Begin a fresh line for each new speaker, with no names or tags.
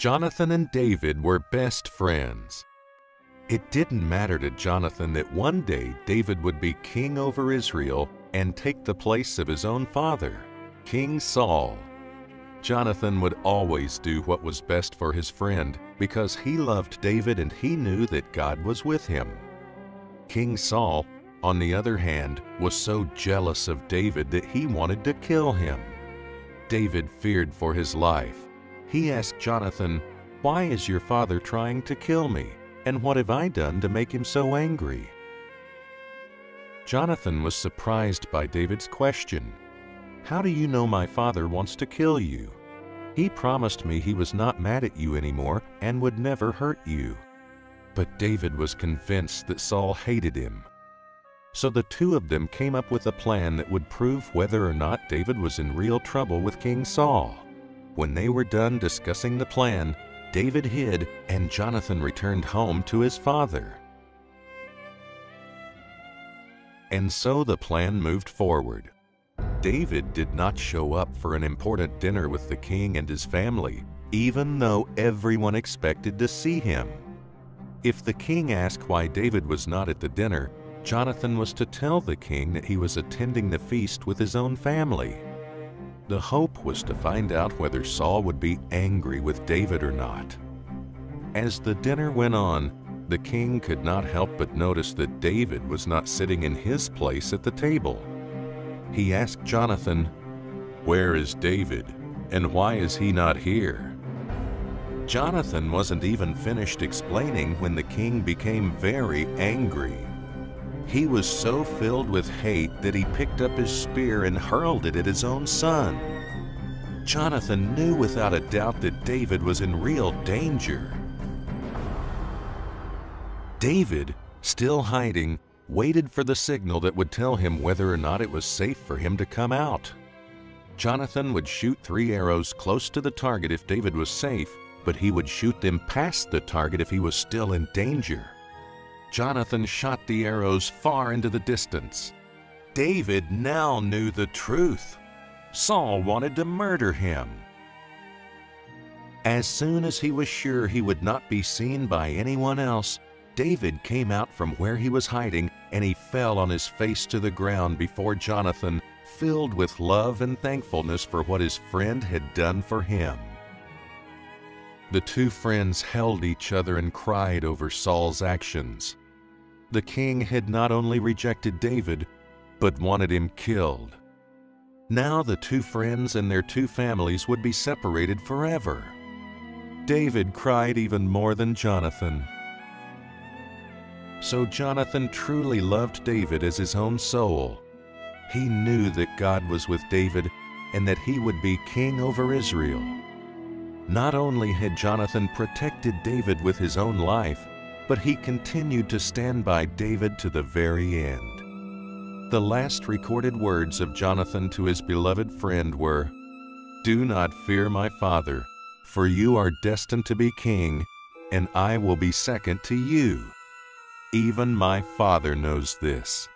Jonathan and David were best friends. It didn't matter to Jonathan that one day David would be king over Israel and take the place of his own father, King Saul. Jonathan would always do what was best for his friend because he loved David and he knew that God was with him. King Saul, on the other hand, was so jealous of David that he wanted to kill him. David feared for his life. He asked Jonathan, "Why is your father trying to kill me? And what have I done to make him so angry?" Jonathan was surprised by David's question. "How do you know my father wants to kill you? He promised me he was not mad at you anymore and would never hurt you." But David was convinced that Saul hated him. So the two of them came up with a plan that would prove whether or not David was in real trouble with King Saul. When they were done discussing the plan, David hid and Jonathan returned home to his father. And so the plan moved forward. David did not show up for an important dinner with the king and his family, even though everyone expected to see him. If the king asked why David was not at the dinner, Jonathan was to tell the king that he was attending the feast with his own family. The hope was to find out whether Saul would be angry with David or not. As the dinner went on, the king could not help but notice that David was not sitting in his place at the table. He asked Jonathan, "Where is David, and why is he not here?" Jonathan wasn't even finished explaining when the king became very angry. He was so filled with hate that he picked up his spear and hurled it at his own son. Jonathan knew without a doubt that David was in real danger. David, still hiding, waited for the signal that would tell him whether or not it was safe for him to come out. Jonathan would shoot 3 arrows close to the target if David was safe, but he would shoot them past the target if he was still in danger. Jonathan shot the arrows far into the distance. David now knew the truth. Saul wanted to murder him. As soon as he was sure he would not be seen by anyone else, David came out from where he was hiding and he fell on his face to the ground before Jonathan, filled with love and thankfulness for what his friend had done for him. The two friends held each other and cried over Saul's actions. The king had not only rejected David, but wanted him killed. Now the two friends and their two families would be separated forever. David cried even more than Jonathan. So Jonathan truly loved David as his own soul. He knew that God was with David and that he would be king over Israel. Not only had Jonathan protected David with his own life, but he continued to stand by David to the very end. The last recorded words of Jonathan to his beloved friend were, "Do not fear my father, for you are destined to be king, and I will be second to you. Even my father knows this."